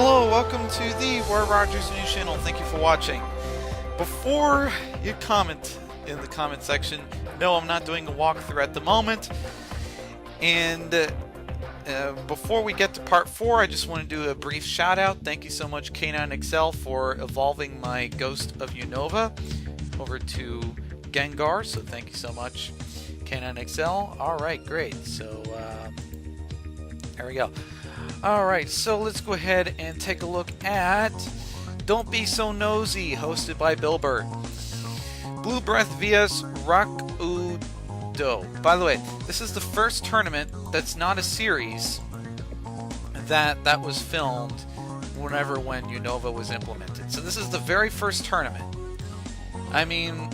Hello, welcome to the Roy Rogers News Channel. Thank you for watching. Before you comment in the comment section, no, I'm not doing a walkthrough at the moment. And before we get to part 4, I just want to do a brief shout out. Thank you so much, K9XL, for evolving my Ghost of Unova over to Gengar. So thank you so much, K9XL. Alright, great. So there we go. Alright, so let's go ahead and take a look at Don't Be So Nosy, hosted by Bilbert. Blue Breath vs Rakudo. By the way, this is the first tournament that's not a series that was filmed when Unova was implemented. So this is the very first tournament. I mean,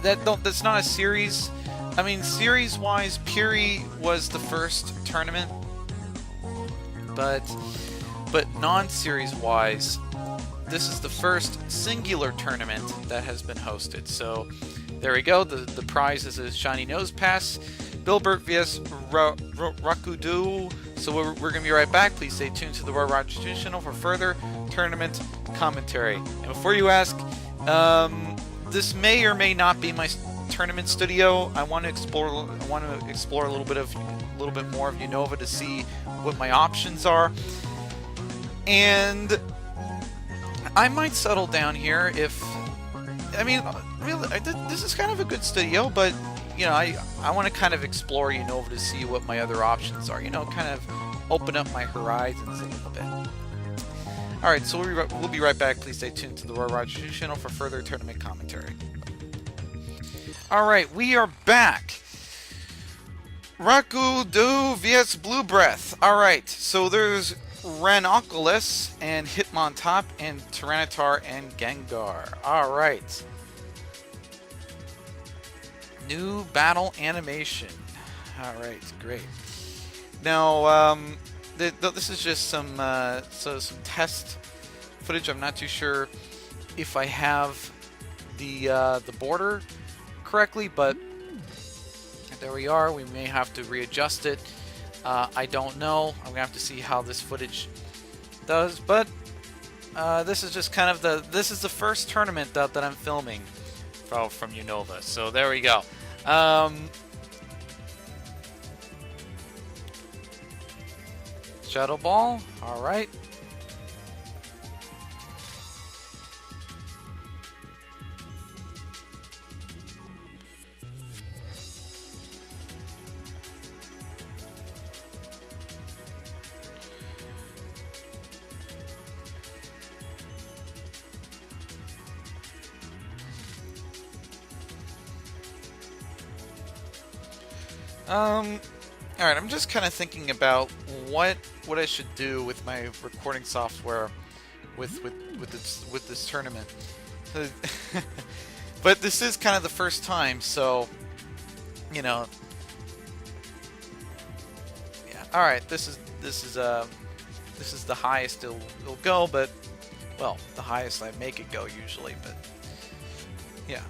that's not a series. I mean, series-wise, Puri was the first tournament. But non-series wise, this is the first singular tournament that has been hosted. So there we go. The prize is a shiny nose pass. Bilbert vs Rakudo. So we're going to be right back. Please stay tuned to the Roy Rogers News Channel for further tournament commentary. And before you ask, this may or may not be my tournament studio. I want to explore a little bit more of Unova to see what my options are, and I might settle down here if, I mean, really, this is kind of a good studio, but you know, I want to kind of explore Unova to see what my other options are. You know, kind of open up my horizons a little bit. All right, so we'll be right back. Please stay tuned to the Roy Rogers News Channel for further tournament commentary. All right, we are back. Rakudo vs Blue Breath. Alright, so there's Ranunculus and Hitmontop and Tyranitar and Gengar. Alright. New battle animation. Alright, great. Now, this is just some test footage. I'm not too sure if I have the border correctly, but there we are. We may have to readjust it. I don't know. I'm gonna have to see how this footage does. But this is just kind of this is the first tournament that I'm filming from Unova. So there we go. Shadow Ball. All right. Alright, I'm just kind of thinking about what I should do with my recording software with this tournament. But this is kind of the first time, so you know. Yeah. Alright, this is the highest it'll go, but well, the highest I make it go usually, but yeah.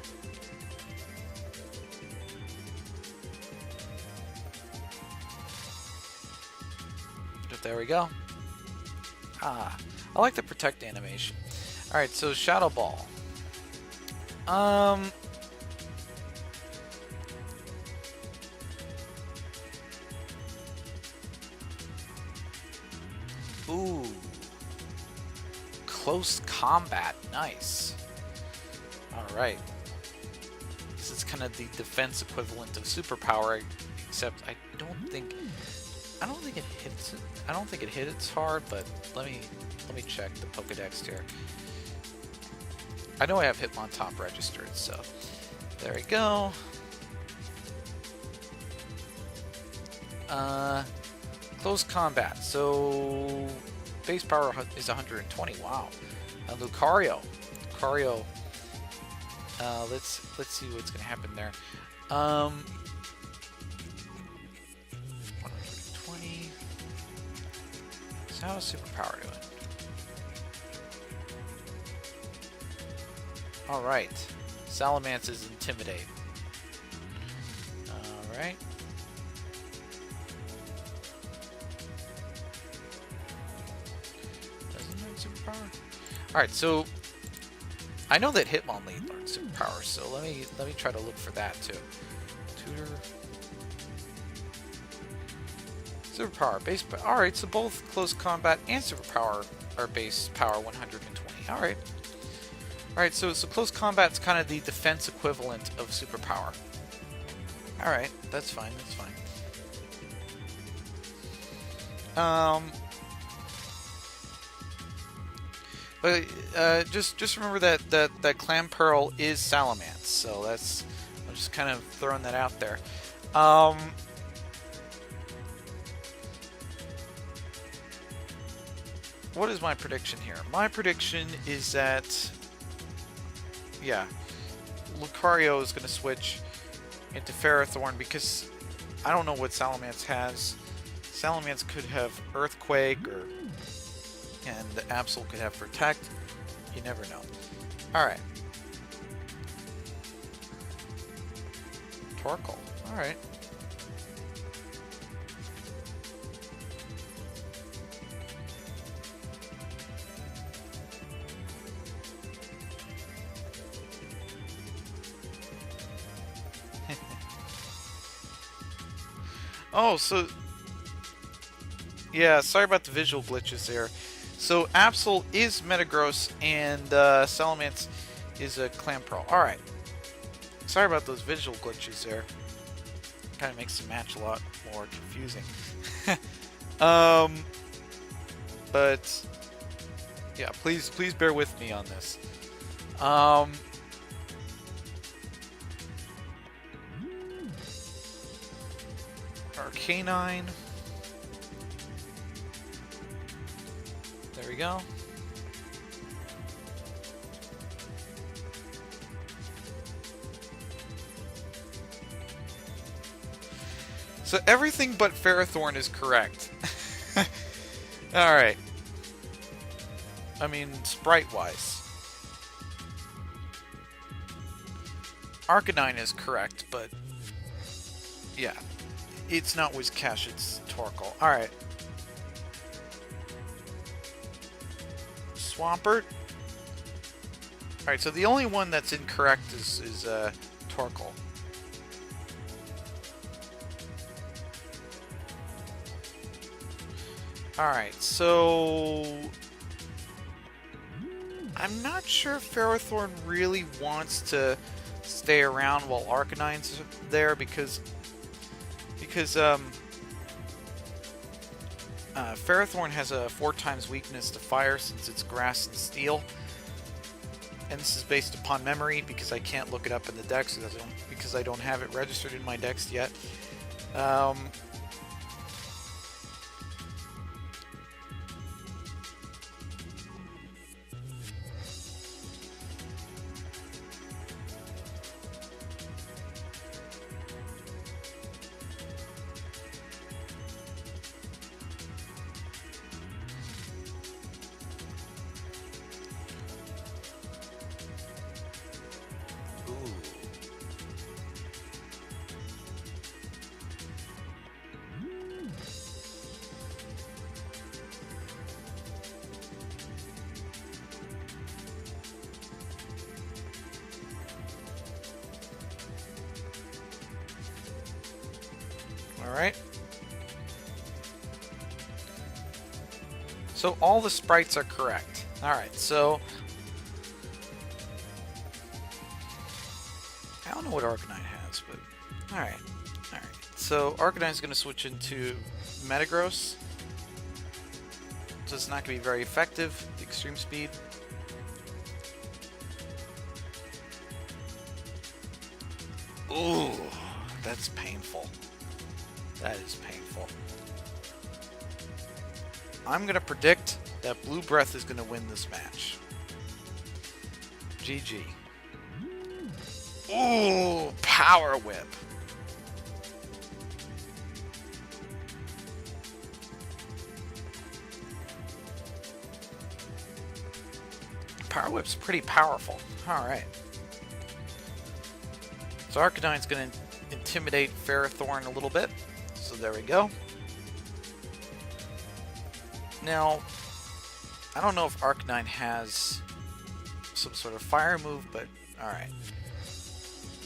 There we go. I like the protect animation. Alright, so Shadow Ball. Ooh. Close combat. Nice. Alright. This is kind of the defense equivalent of superpower, except I don't think it hits. I don't think it hits hard, but let me check the Pokedex here. I know I have Hitmontop registered, so there we go. Close combat. So base power is 120. Wow. Lucario. Let's see what's gonna happen there. 120. So how's superpower doing? All right. Salamance's Intimidate. All right. superpower? Alright, so I know that Hitmonlee learned superpower, so let me try to look for that too. Tutor. Superpower, base power. Alright, so both close combat and superpower are base power 120. Alright. Alright, so close combat's kind of the defense equivalent of superpower. Alright, that's fine, that's fine. But just remember that Clam Pearl is Salamence, so that's, I'm just kind of throwing that out there. What is my prediction here? My prediction is that, yeah, Lucario is going to switch into Ferrothorn because I don't know what Salamence has. Salamence could have Earthquake, and Absol could have Protect. You never know. Alright. Torkoal. Alright. Oh, so... yeah, sorry about the visual glitches there. So, Absol is Metagross, and Salamence is a Clam Pearl. Alright. Sorry about those visual glitches there. Kind of makes the match a lot more confusing. But... yeah, please bear with me on this. Arcanine. There we go. So everything but Ferrothorn is correct. Alright. I mean, sprite-wise. Arcanine is correct, but... yeah. It's not Whiscash, it's Torkoal. Alright. Swampert. Alright, so the only one that's incorrect is Torkoal. Alright, so... I'm not sure if Ferrothorn really wants to stay around while Arcanine's there because Ferrothorn has a 4x weakness to fire since it's grass and steel. And this is based upon memory because I can't look it up in the dex because I don't have it registered in my dex yet. Alright. So all the sprites are correct. Alright, so... I don't know what Arcanine has, but... Alright. Alright. So Arcanine's going to switch into Metagross. So it's not going to be very effective. The extreme speed. Ooh, that's painful. That is painful. I'm going to predict that Blue Breath is going to win this match. GG. Ooh, Power Whip. Power Whip's pretty powerful. Alright. So Arcanine's going to intimidate Ferrothorn a little bit. So there we go. Now, I don't know if Arc-9 has some sort of fire move, but alright.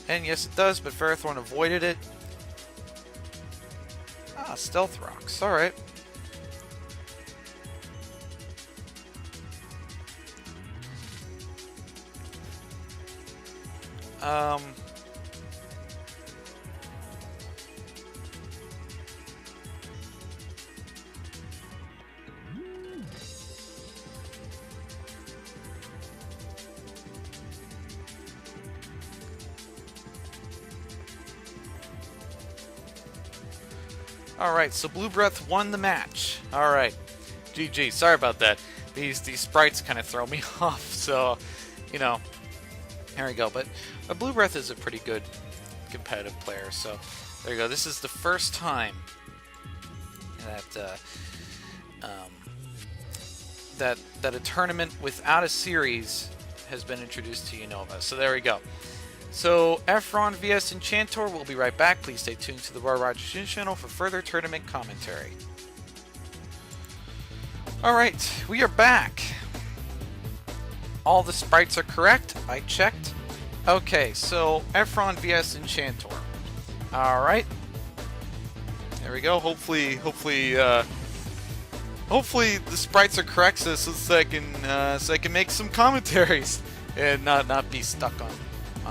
And yes, it does, but Ferrothorn avoided it. Ah, Stealth Rocks. Alright. Alright, so Blue Breath won the match. Alright. GG. Sorry about that. These sprites kind of throw me off, so, you know, there we go. But Blue Breath is a pretty good competitive player, so there you go. This is the first time that a tournament without a series has been introduced to Unova. So there we go. So Efron vs Enchantor, we'll be right back. Please stay tuned to the Roy Rogers news channel for further tournament commentary. Alright, we are back. All the sprites are correct. I checked. Okay, so Efron vs Enchantor. Alright. There we go. Hopefully the sprites are correct so I can make some commentaries and not be stuck on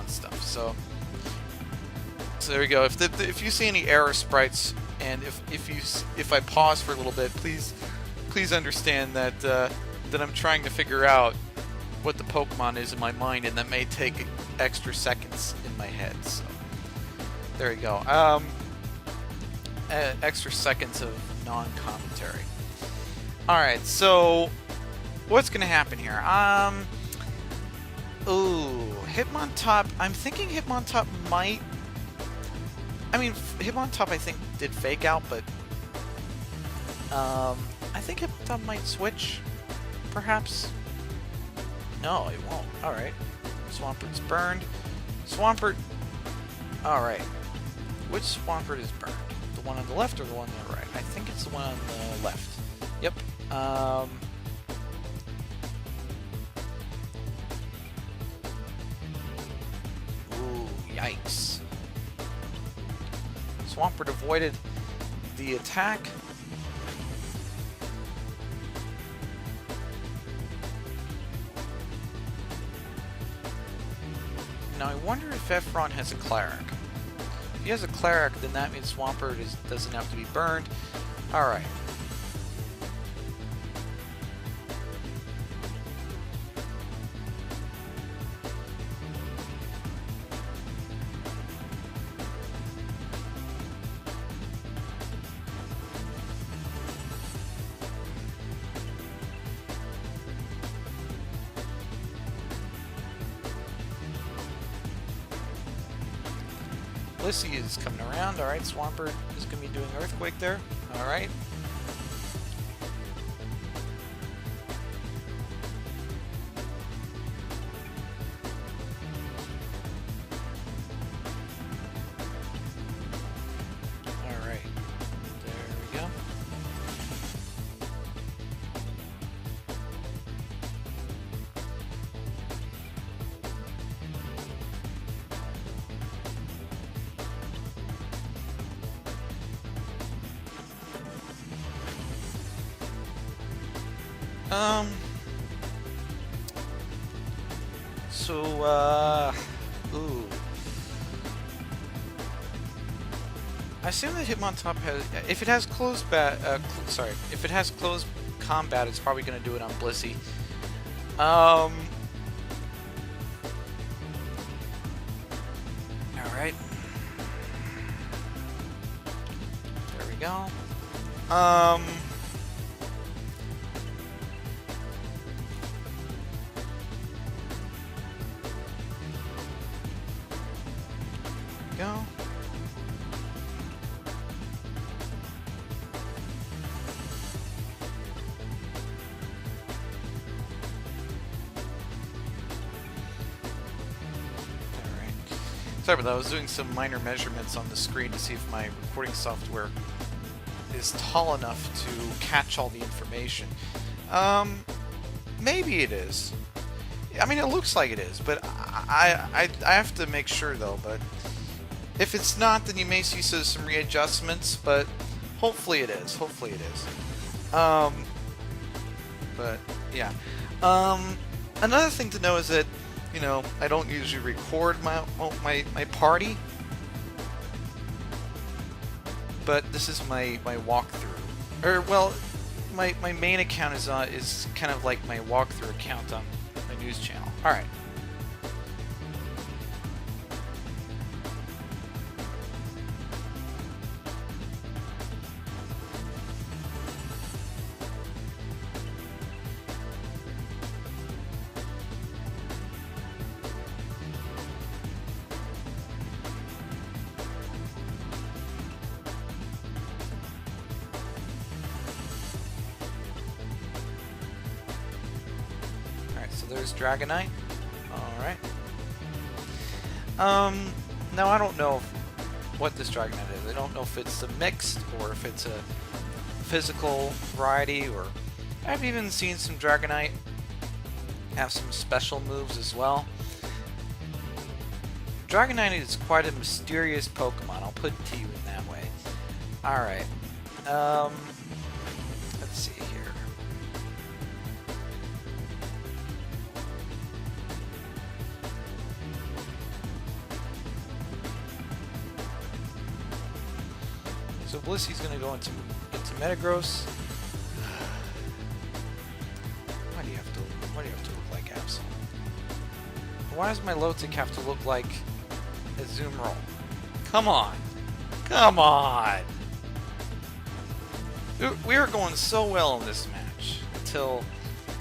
stuff. So there we go. If you see any error sprites, and if I pause for a little bit, please understand that I'm trying to figure out what the Pokemon is in my mind, and that may take extra seconds in my head. So there you go. Extra seconds of non-commentary. All right. So what's gonna happen here? Ooh, Hitmontop. I'm thinking Hitmontop might. I mean, Hitmontop I think did fake out, but I think Hitmontop might switch, perhaps. No, it won't. All right. Swampert's burned. Swampert. All right. Which Swampert is burned? The one on the left or the one on the right? I think it's the one on the left. Yep. Ooh, yikes. Swampert avoided the attack. Now I wonder if Efron has a Cleric. If he has a Cleric, then that means Swampert doesn't have to be burned. Alright. Lissy is coming around. Alright, Swampert is going to be doing Earthquake there. Alright. Alright. There we go. Ooh. I assume that Hitmontop has, if it has closed if it has closed combat, it's probably going to do it on Blissey. Alright. There we go. Go. Sorry about that, I was doing some minor measurements on the screen to see if my recording software is tall enough to catch all the information. Maybe it is. I mean, it looks like it is, but I have to make sure though. But if it's not, then you may see some readjustments. But hopefully it is. Hopefully it is. But yeah. Another thing to know is that, you know, I don't usually record my party, but this is my walkthrough. Or well, my main account is kind of like my walkthrough account on my news channel. All right. So there's Dragonite. Alright. Now I don't know what this Dragonite is. I don't know if it's a mixed or if it's a physical variety, or I've even seen some Dragonite have some special moves as well. Dragonite is quite a mysterious Pokemon. I'll put it to you in that way. Alright. Let's see here. So Blissey's gonna go into Metagross. Why do you have to look like Absol? Why does my Lotic have to look like a Zoomroll? Come on! Come on! We were going so well in this match until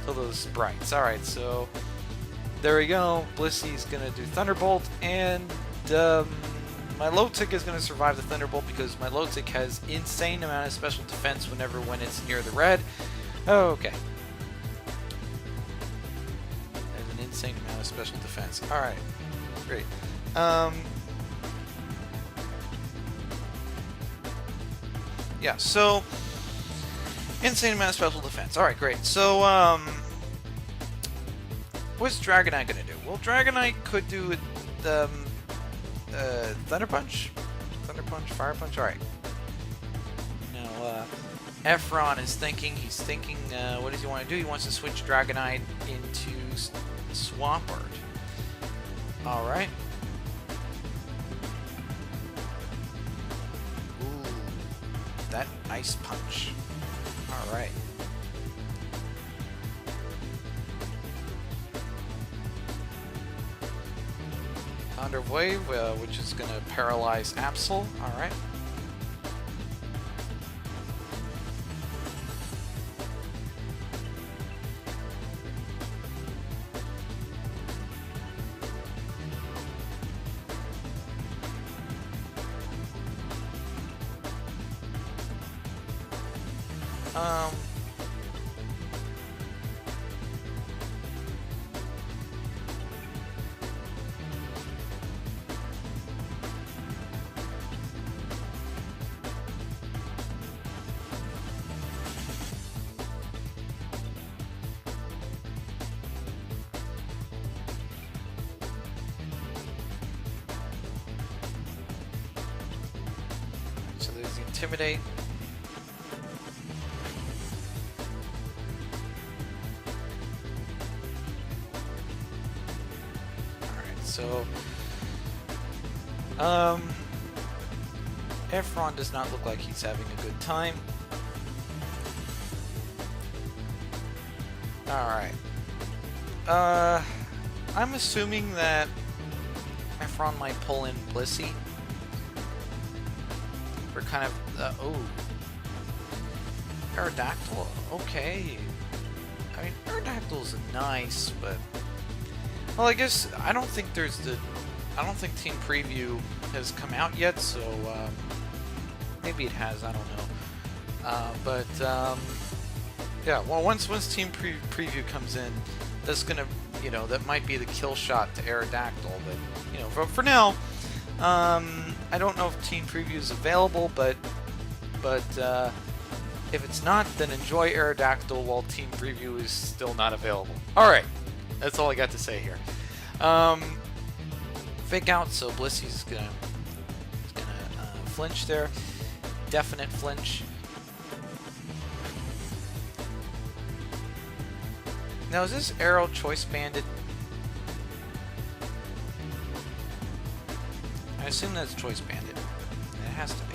those sprites. Alright, so there we go. Blissey's gonna do Thunderbolt, and my Lotic is going to survive the Thunderbolt because my Lotic has insane amount of special defense when it's near the red. Okay. There's an insane amount of special defense. Alright. Great. Yeah, so insane amount of special defense. Alright, great. So, what's Dragonite going to do? Well, Dragonite could do Thunder Punch? Thunder Punch? Fire Punch? Alright. Now, Efron is thinking, what does he want to do? He wants to switch Dragonite into Swampert. Alright. Ooh, that Ice Punch. Alright. Thunder Wave, which is going to paralyze Absol. Alright. So there's the Intimidate. Alright, so Efron does not look like he's having a good time. Alright. I'm assuming that Efron might pull in Blissey. We're kind of, oh. Aerodactyl, okay. I mean, Aerodactyl's nice, but... Well, I guess, I don't think Team Preview has come out yet, so, maybe it has, I don't know. Yeah, well, once Team Preview comes in, that's gonna, you know, that might be the kill shot to Aerodactyl, but, you know, for now, I don't know if Team Preview is available, but If it's not, then enjoy Aerodactyl while Team Preview is still not available. Alright, that's all I got to say here. Fake out, so Blissy's gonna flinch there. Definite flinch. Now, is this Aero choice banded? I assume that's choice banded. It has to be.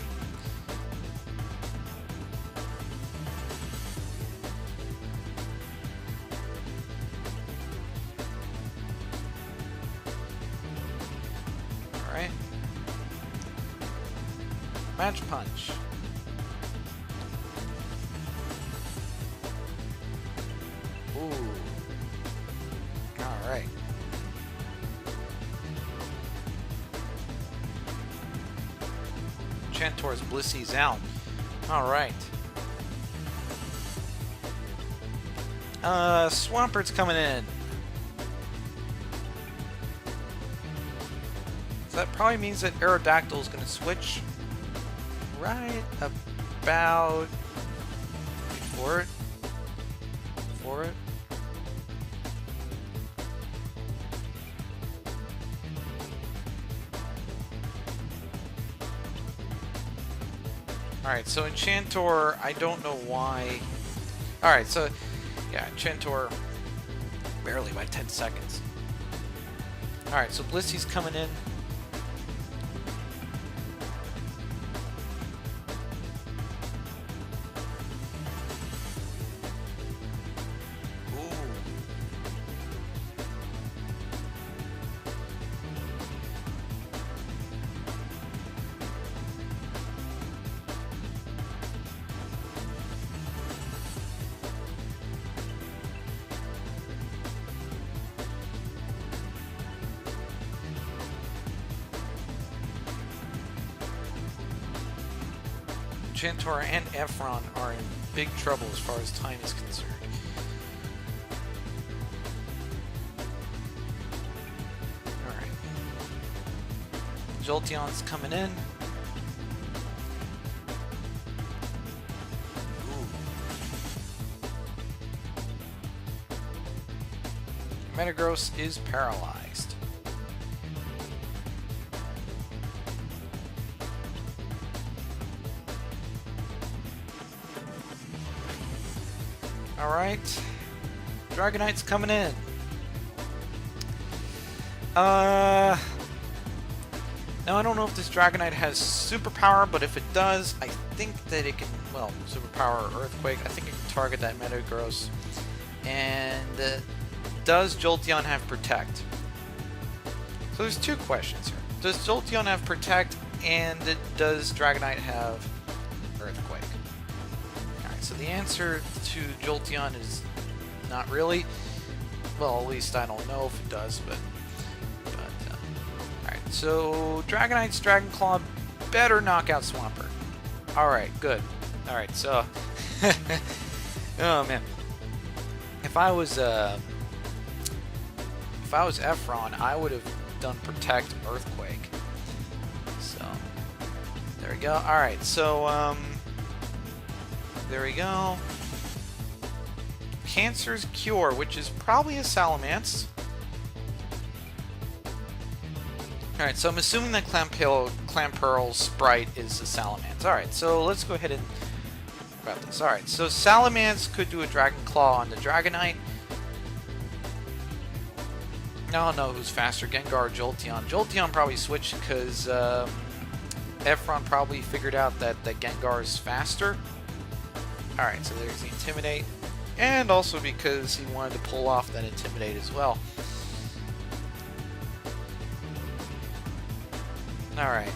Alright. Match punch. Ooh. Alright. Chantor's Blissy's out. Alright. Swampert's coming in. So that probably means that Aerodactyl is going to switch right about... Wait for it. Alright, so Enchantor, I don't know why. Alright, so, yeah, Enchantor barely by 10 seconds. Alright, so Blissy's coming in. Chantor and Efron are in big trouble as far as time is concerned. Alright. Jolteon's coming in. Ooh. Metagross is paralyzed. Alright. Dragonite's coming in. Now I don't know if this Dragonite has superpower, but if it does, I think that it can, well, superpower or Earthquake, I think it can target that Metagross. And does Jolteon have Protect? So there's two questions here. Does Jolteon have Protect, and does Dragonite have Earthquake? Alright, so the answer to Jolteon is not really. Well, at least I don't know if it does, but alright, so Dragonite's Dragon Claw better knock out Swampert. Alright, good. Alright, so oh man. If I was Efron, I would have done Protect Earthquake. So there we go. Alright, so there we go. Cancer's Cure, which is probably a Salamence. Alright, so I'm assuming that Clamperl's Sprite is a Salamence. Alright, so let's go ahead and grab this. Alright, so Salamence could do a Dragon Claw on the Dragonite. Now I'll know who's faster, Gengar or Jolteon. Jolteon probably switched because Efron probably figured out that Gengar is faster. Alright, so there's the Intimidate. And also because he wanted to pull off that Intimidate as well. Alright.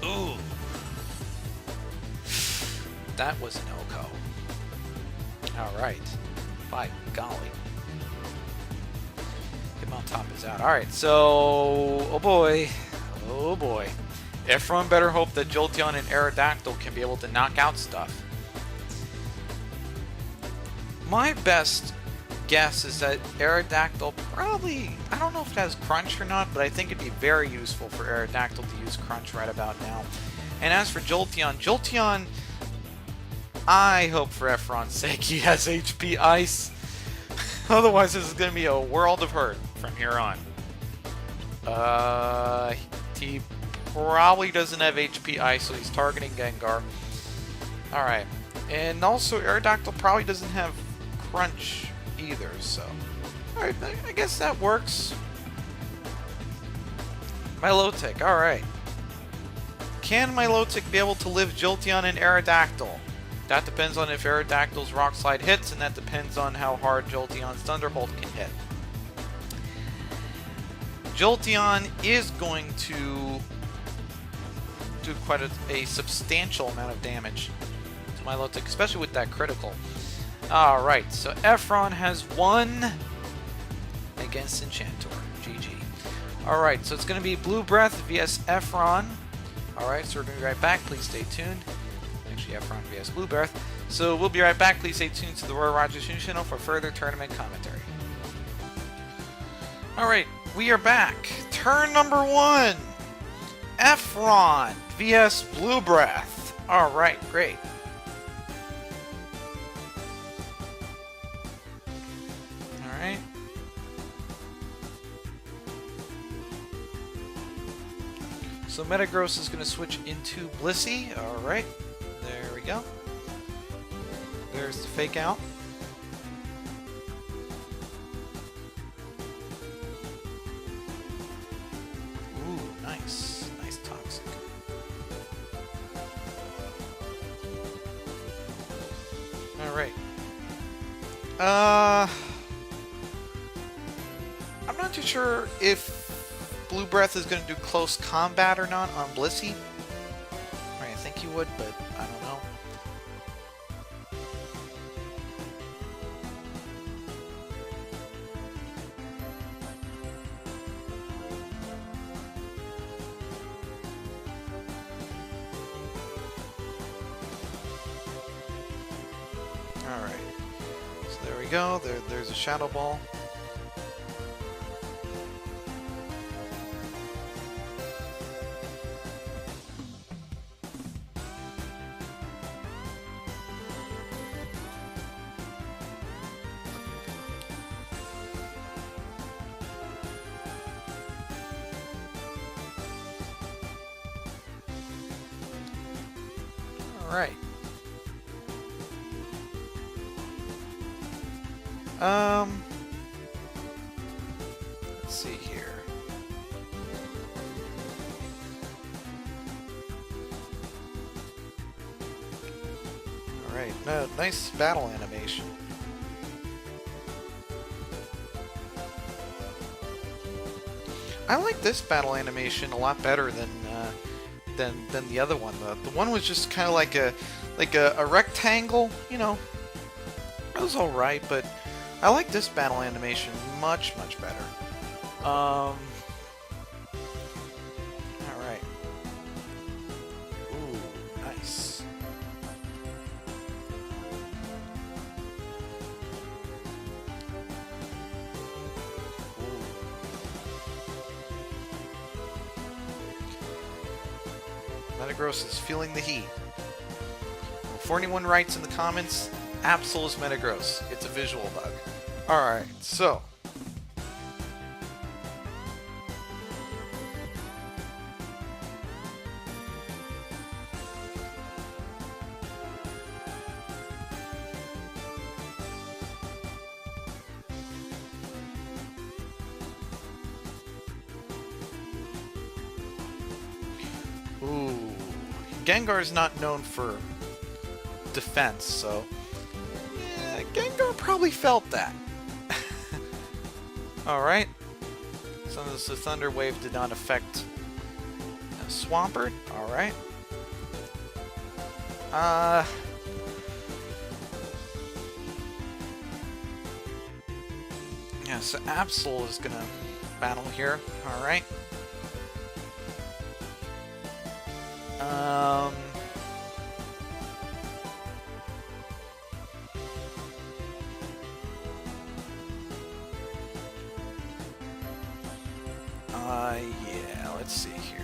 Ooh. That was an Oko. Alright. By golly. Hitmontop is out. Alright, so... Oh boy. Oh boy. Efron better hope that Jolteon and Aerodactyl can be able to knock out stuff. My best guess is that Aerodactyl probably, I don't know if it has Crunch or not, but I think it'd be very useful for Aerodactyl to use Crunch right about now. And as for Jolteon, Jolteon, I hope for Efron's sake he has HP Ice. Otherwise this is going to be a world of hurt from here on. He probably doesn't have HP Ice, so he's targeting Gengar. Alright. And also Aerodactyl probably doesn't have Crunch either, so... Alright, I guess that works. Milotic, alright. Can Milotic be able to live Jolteon and Aerodactyl? That depends on if Aerodactyl's Rock Slide hits, and that depends on how hard Jolteon's Thunderbolt can hit. Jolteon is going to do quite a substantial amount of damage to Milotic, especially with that critical. Alright, so Efron has won against Enchantor. GG. Alright, so it's going to be Blue Breath vs Efron. Alright, so we're going to be right back. Please stay tuned. Actually, Efron vs Blue Breath. So we'll be right back. Please stay tuned to the Roy Rogers News Channel for further tournament commentary. Alright, we are back. Turn number 1. Efron vs Blue Breath. Alright, great. Alright. So Metagross is going to switch into Blissey. Alright. There we go. There's the fake out. Ooh, nice. Nice Toxic. Alright. I'm not too sure if Blue Breath is going to do close combat or not on Blissey. I think he would, but I don't know. Alright. So there we go. There's a Shadow Ball. Alright. Let's see here. Alright, no, nice battle animation. I like this battle animation a lot better than the other one. The one was just kind of like a rectangle, you know. It was all right, but I like this battle animation much better. All right. Ooh, nice. Metagross is feeling the heat. Before anyone writes in the comments, Absol is Metagross. It's a visual bug. Alright, so. Ooh. Gengar is not known for defense, so yeah, Gengar probably felt that. Alright. So the Thunder Wave did not affect Swampert. Alright. Yeah, so Absol is gonna battle here. Alright. Yeah, let's see here.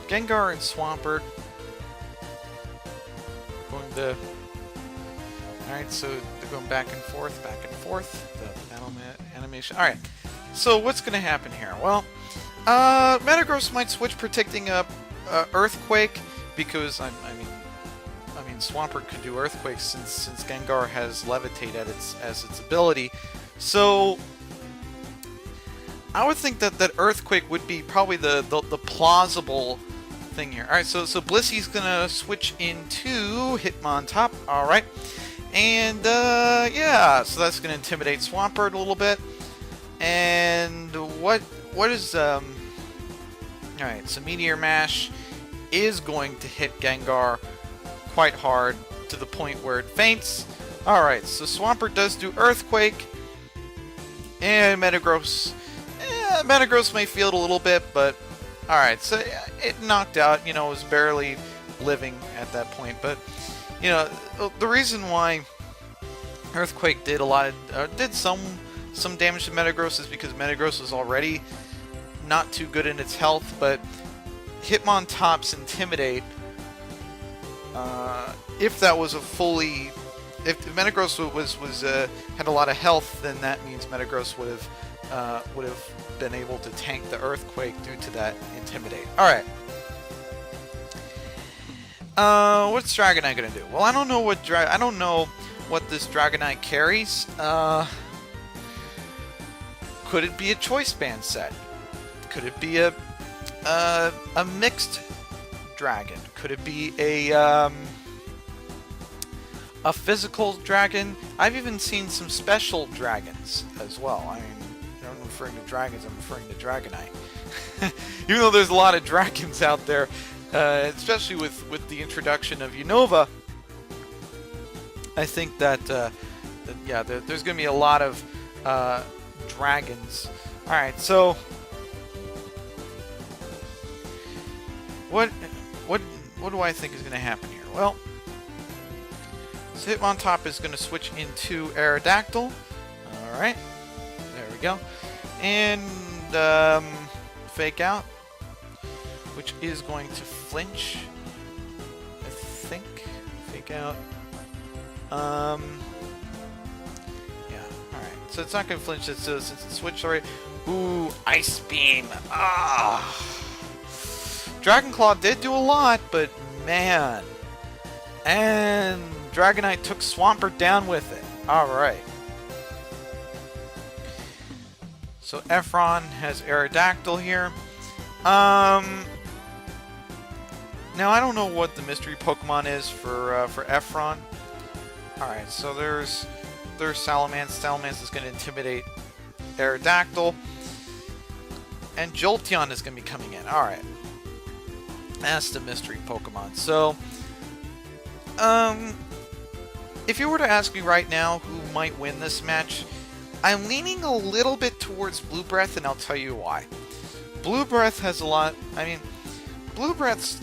Gengar and Swampert going to... Alright, so they're going back and forth, the battle animation. Alright, so what's going to happen here? Well, Metagross might switch protecting Earthquake, because, I mean, Swampert could do Earthquake since Gengar has Levitate as its ability. So, I would think that Earthquake would be probably the plausible thing here. Alright, so Blissy's gonna switch into Hitmontop. Alright. And yeah, so that's gonna intimidate Swampert a little bit. And what is alright, so Meteor Mash is going to hit Gengar quite hard to the point where it faints. Alright, so Swampert does do Earthquake. And Metagross may feel it a little bit, but alright, so it knocked out, you know, it was barely living at that point. But, you know, the reason why Earthquake did did some damage to Metagross is because Metagross was already not too good in its health, but Hitmontop's Intimidate, if that was a fully... If Metagross had a lot of health, then that means Metagross would have been able to tank the Earthquake due to that Intimidate. Alright. What's Dragonite gonna do? Well, I don't know what this Dragonite carries. Could it be a Choice Band set? Could it be a mixed dragon? Could it be a physical dragon? I've even seen some special dragons as well. I mean, I'm referring to dragons, I'm referring to Dragonite. Even though there's a lot of dragons out there, especially with the introduction of Unova, I think that, yeah, there's going to be a lot of dragons. Alright, so what do I think is going to happen here? Well, so Hitmontop is going to switch into Aerodactyl. Alright, there we go. And Fake Out, which is going to flinch, I think. Fake Out. Yeah, alright. So it's not going to flinch since it switched already. Ooh, Ice Beam. Ah! Dragon Claw did do a lot, but man. And Dragonite took Swampert down with it. Alright. So Efron has Aerodactyl here. Now I don't know what the mystery Pokemon is for Efron. Alright, so there's Salamence. Salamence is going to intimidate Aerodactyl. And Jolteon is going to be coming in. Alright. That's the mystery Pokemon. So, if you were to ask me right now who might win this match, I'm leaning a little bit towards Blue Breath, and I'll tell you why. Blue Breath has a lot... I mean, Blue Breath's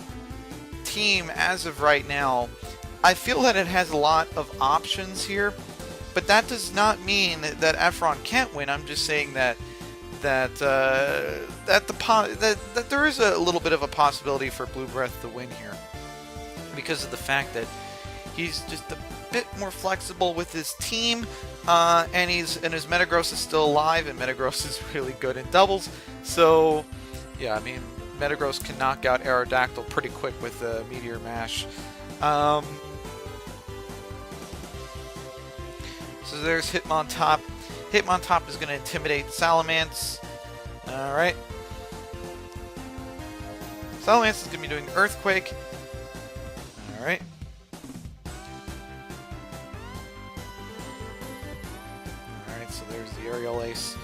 team, as of right now, I feel that it has a lot of options here, but that does not mean that Efron can't win. I'm just saying that there is a little bit of a possibility for Blue Breath to win here, because of the fact that he's just a bit more flexible with his team, and his Metagross is still alive, and Metagross is really good in doubles. So, yeah, I mean, Metagross can knock out Aerodactyl pretty quick with the Meteor Mash. So there's Hitmontop. Hitmontop is going to intimidate Salamence. Alright. Salamence is going to be doing Earthquake. Alright. Alright, so there's the Aerial Ace.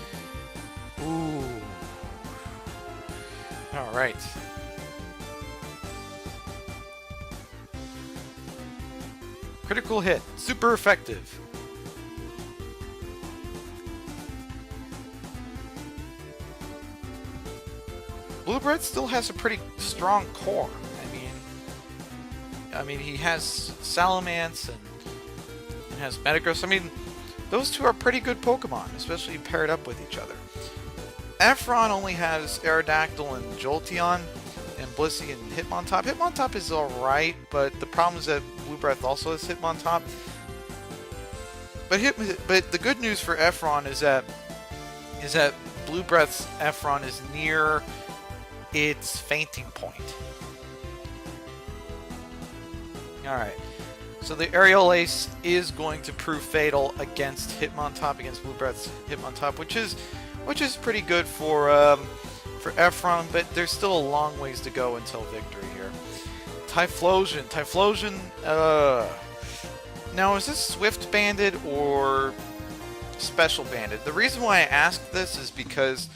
Ooh. Alright. Critical hit. Super effective. Blue Breath still has a pretty strong core. I mean, he has Salamence has Metagross. I mean, those two are pretty good Pokemon, especially paired up with each other. Efron only has Aerodactyl and Jolteon, and Blissey and Hitmontop. Hitmontop is alright, but the problem is that Blue Breath also has Hitmontop. But the good news for Efron is that Blue Breath's Efron is near its fainting point. Alright, so the Aerial Ace is going to prove fatal against Hitmontop, against Blue Breath's Hitmontop, which is pretty good for Efron, but there's still a long ways to go until victory here. Typhlosion. Now, is this Swift Banded or Special Banded? The reason why I ask this is because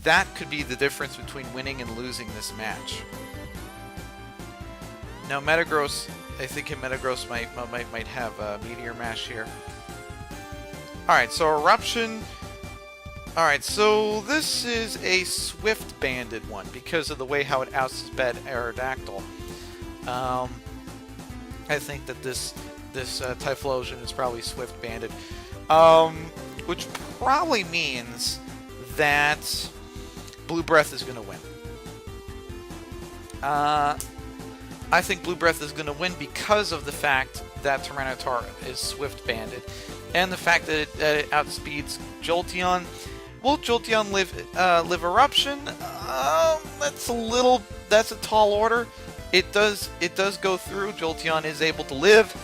that could be the difference between winning and losing this match. Now, Metagross, I think Metagross might have a Meteor Mash here. Alright, so Eruption. Alright, so this is a Swift Banded one because of the way how it outsped Aerodactyl. I think that this Typhlosion is probably Swift Banded, which probably means that Blue Breath is going to win. I think Blue Breath is going to win because of the fact that Tyranitar is Swift Banded, and the fact that it outspeeds Jolteon. Will Jolteon live Eruption? That's a tall order. It does go through. Jolteon is able to live,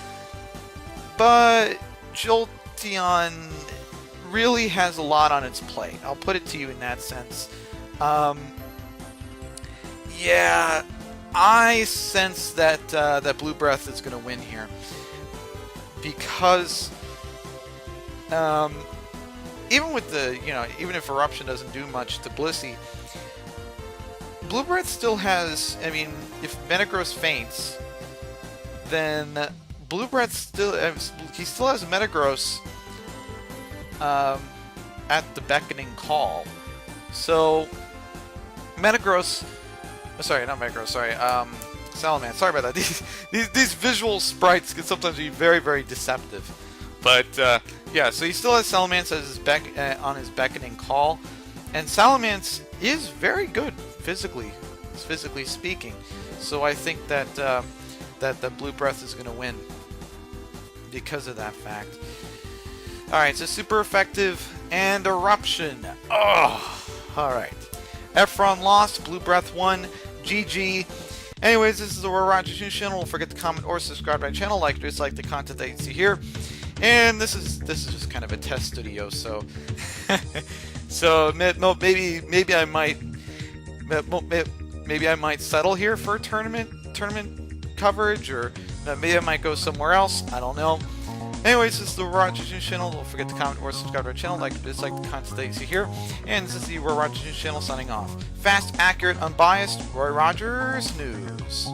but Jolteon really has a lot on its plate. I'll put it to you in that sense. Yeah, I sense that that Blue Breath is going to win here because even with the even if Eruption doesn't do much to Blissey, Blue Breath still has. I mean, if Metagross faints, then Blue Breath still has Metagross at the beckoning call. So Metagross, sorry, not Metagross, sorry, Salamence. Sorry about that. These visual sprites can sometimes be very, very deceptive. But yeah, so he still has Salamence as his on his beckoning call, and Salamence is very good physically speaking. So I think that that the Blue Breath is going to win because of that fact. All right, so super effective and Eruption. Oh, all right. Efron lost, Blue Breath won. GG. Anyways, this is the Roy Rogers News channel. Don't forget to comment or subscribe to my channel, like or dislike the content that you see here. And this is just kind of a test studio, so so maybe I might settle here for a tournament coverage, or maybe I might go somewhere else. I don't know. Anyways, this is the Roy Rogers News channel. Don't forget to comment or subscribe to our channel, like or dislike the content that you see here. And this is the Roy Rogers News channel signing off. Fast, accurate, unbiased, Roy Rogers News.